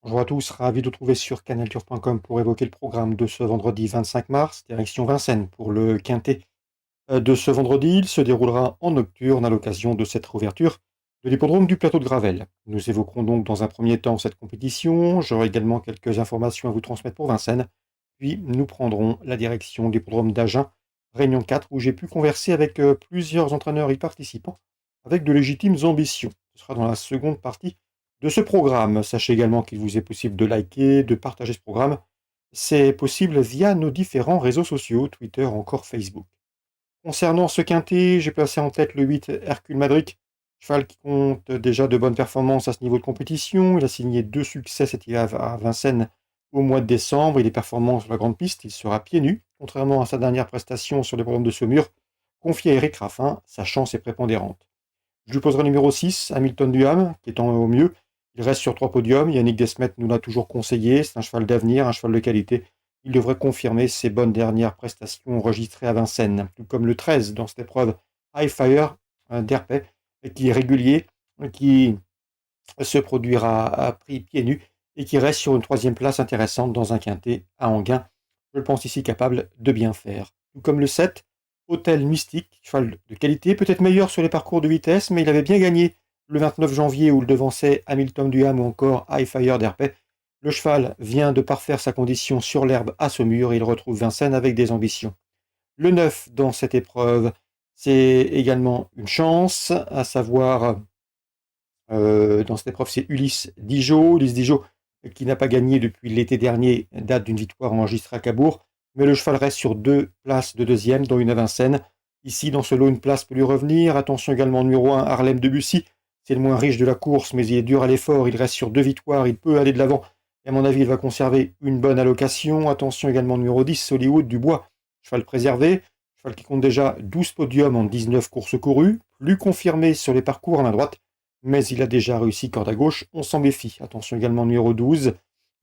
Bonjour à tous, ravi de vous trouver sur canalturf.com pour évoquer le programme de ce vendredi 25 mars, direction Vincennes pour le quintet de ce vendredi. Il se déroulera en nocturne à l'occasion de cette réouverture de l'hippodrome du plateau de Gravel. Nous évoquerons donc dans un premier temps cette compétition. J'aurai également quelques informations à vous transmettre pour Vincennes. Puis nous prendrons la direction de l'hippodrome d'Agen, Réunion 4, où j'ai pu converser avec plusieurs entraîneurs y participant avec de légitimes ambitions. Ce sera dans la seconde partie de ce programme. Sachez également qu'il vous est possible de liker, de partager ce programme. C'est possible via nos différents réseaux sociaux, Twitter, encore Facebook. Concernant ce quintet, j'ai placé en tête le 8 Hercule Madric, cheval qui compte déjà de bonnes performances à ce niveau de compétition. Il a signé 2 succès cet hiver à Vincennes au mois de décembre. Il est performant sur la grande piste, il sera pieds nus, contrairement à sa dernière prestation sur les programmes de Saumur. Confié à Eric Raffin, sa chance est prépondérante. Je lui poserai le numéro 6, Hamilton Duham, qui est au mieux. Il reste sur 3 podiums. Yannick Desmet nous l'a toujours conseillé. C'est un cheval d'avenir, un cheval de qualité. Il devrait confirmer ses bonnes dernières prestations enregistrées à Vincennes. Tout comme le 13 dans cette épreuve, High Fire d'Herpet, qui est régulier, qui se produira à prix pieds nus et qui reste sur une troisième place intéressante dans un quintet à Enghien. Je pense ici capable de bien faire. Tout comme le 7, Hôtel Mystique, cheval de qualité, peut-être meilleur sur les parcours de vitesse, mais il avait bien gagné le 29 janvier où il devançait Hamilton Duham ou encore High Fire d'Herpet. Le cheval vient de parfaire sa condition sur l'herbe à Saumur et il retrouve Vincennes avec des ambitions. Le 9 dans cette épreuve, c'est également une chance, à savoir dans cette épreuve, c'est Ulysse Dijo. Ulysse Dijo, qui n'a pas gagné depuis l'été dernier, date d'une victoire enregistrée à Cabourg. Mais le cheval reste sur 2 places de deuxième, dont une à Vincennes. Ici, dans ce lot, une place peut lui revenir. Attention également, numéro 1, Harlem Debussy. C'est le moins riche de la course, mais il est dur à l'effort. Il reste sur 2 victoires. Il peut aller de l'avant. Et à mon avis, il va conserver une bonne allocation. Attention également, numéro 10, Hollywood Dubois. Cheval préservé. Cheval qui compte déjà 12 podiums en 19 courses courues. Plus confirmé sur les parcours à main droite, mais il a déjà réussi corde à gauche, on s'en méfie. Attention également numéro 12,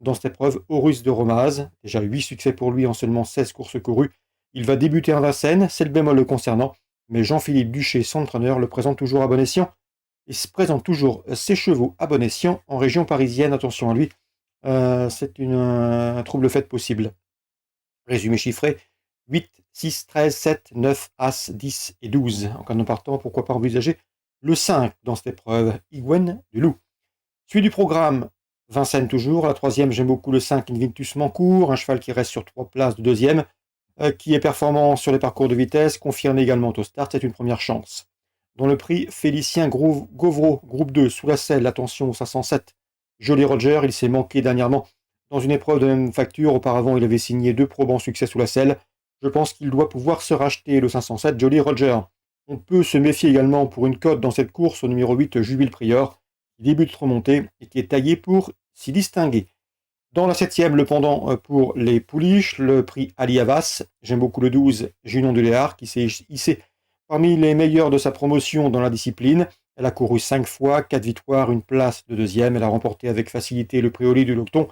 dans cette épreuve, Horus de Romaz, déjà 8 succès pour lui en seulement 16 courses courues. Il va débuter à Vincennes, c'est le bémol le concernant, mais Jean-Philippe Duché, son entraîneur, le présente toujours à bon escient. Il se présente toujours ses chevaux à bon escient en région parisienne, attention à lui, c'est un trouble fait possible. Résumé chiffré, 8, 6, 13, 7, 9, As, 10 et 12. En cas de partant, pourquoi pas envisager le 5 dans cette épreuve, Igwen du Loup. Suite du programme, Vincennes toujours. La troisième, j'aime beaucoup le 5, Invictus Mancourt, un cheval qui reste sur 3 places de deuxième, qui est performant sur les parcours de vitesse, confirmé également au start, c'est une première chance. Dans le prix, Félicien Gauvreau, groupe 2, sous la selle, attention au 507. Jolly Roger, il s'est manqué dernièrement dans une épreuve de même facture. Auparavant, il avait signé 2 probants succès sous la selle. Je pense qu'il doit pouvoir se racheter le 507 Jolly Roger. On peut se méfier également pour une cote dans cette course au numéro 8 Jubile Prior, qui débute remontée et qui est taillé pour s'y distinguer. Dans la septième, le pendant pour les pouliches, le prix Ali Havas. J'aime beaucoup le 12 Junon de Léard, qui s'est hissé parmi les meilleurs de sa promotion dans la discipline. Elle a couru 5 fois, 4 victoires, une place de deuxième. Elle a remporté avec facilité le prix Oli du Locton.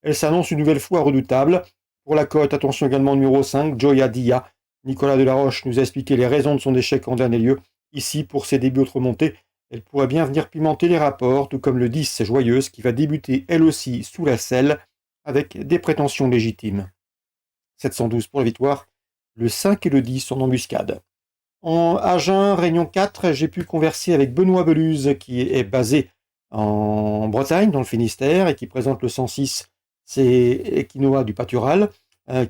Elle s'annonce une nouvelle fois redoutable. Pour la cote, attention également numéro 5, Joya Dia. Nicolas Delaroche nous a expliqué les raisons de son échec en dernier lieu. Ici, pour ses débuts remontés, elle pourrait bien venir pimenter les rapports, tout comme le 10 Joyeuse, qui va débuter elle aussi sous la selle, avec des prétentions légitimes. 712 pour la victoire, le 5 et le 10 sont en embuscade. En Agen, Réunion 4, j'ai pu converser avec Benoît Beluse, qui est basé en Bretagne, dans le Finistère, et qui présente le 106, c'est Equinoa du Patural,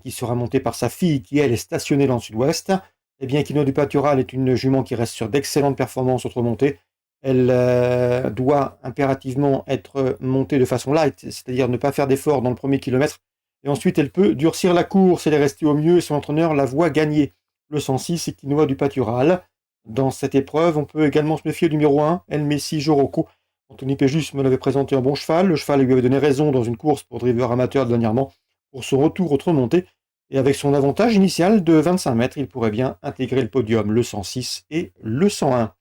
qui sera monté par sa fille, qui elle est stationnée dans le sud-ouest. Eh bien, Equinoa du Patural est une jument qui reste sur d'excellentes performances autre montée. Elle doit impérativement être montée de façon light, c'est-à-dire ne pas faire d'efforts dans le premier kilomètre. Et ensuite, elle peut durcir la course, elle est restée au mieux et son entraîneur la voit gagner. Le 106, Equinoa du Patural. Dans cette épreuve, on peut également se méfier du numéro 1, El Messi Joroko. Anthony Péjus me l'avait présenté un bon cheval. Le cheval lui avait donné raison dans une course pour driver amateur dernièrement pour son retour autre montée. Et avec son avantage initial de 25 mètres, il pourrait bien intégrer le podium, le 106 et le 101.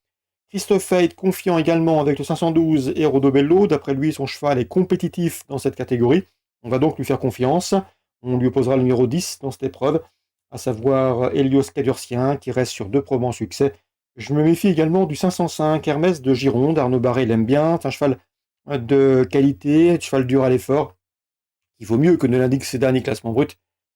Christophe Fate, confiant également avec le 512 et Rodobello. D'après lui, son cheval est compétitif dans cette catégorie. On va donc lui faire confiance. On lui opposera le numéro 10 dans cette épreuve, à savoir Helios Cadurcien, qui reste sur 2 probants succès. Je me méfie également du 505 Hermès de Gironde. Arnaud Barré l'aime bien. C'est un cheval de qualité, cheval dur à l'effort, il vaut mieux que ne l'indiquent ses derniers classements bruts.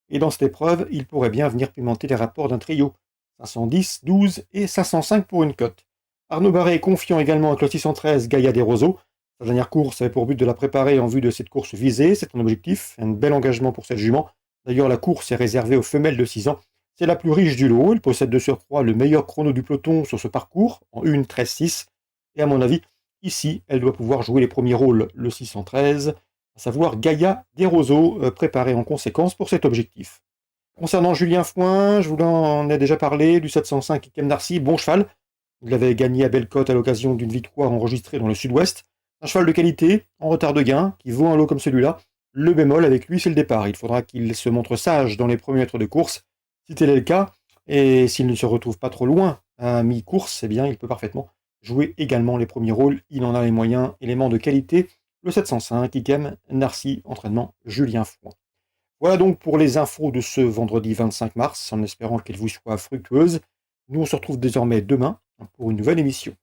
Et dans cette épreuve, il pourrait bien venir pimenter les rapports d'un trio. 510, 12 et 505 pour une cote. Arnaud Barré est confiant également avec le 613 Gaïa des Roseaux. Sa dernière course avait pour but de la préparer en vue de cette course visée. C'est un objectif, un bel engagement pour cette jument. D'ailleurs, la course est réservée aux femelles de 6 ans. C'est la plus riche du lot. Elle possède de surcroît le meilleur chrono du peloton sur ce parcours, en 1:13:6. Et à mon avis, ici, elle doit pouvoir jouer les premiers rôles, le 613, à savoir Gaïa des Roseaux, préparée en conséquence pour cet objectif. Concernant Julien Fouin, je vous en ai déjà parlé, du 705 Ikem Narcy, bon cheval. Il avait gagné à Bellecote à l'occasion d'une victoire enregistrée dans le sud-ouest. Un cheval de qualité, en retard de gain, qui vaut un lot comme celui-là. Le bémol avec lui, c'est le départ. Il faudra qu'il se montre sage dans les premiers mètres de course, si tel est le cas. Et s'il ne se retrouve pas trop loin à mi-course, eh bien, il peut parfaitement jouer également les premiers rôles. Il en a les moyens, éléments de qualité. Le 705, Ikem Narcy, entraînement Julien Fouin. Voilà donc pour les infos de ce vendredi 25 mars, en espérant qu'elles vous soient fructueuses. Nous, on se retrouve désormais demain pour une nouvelle émission.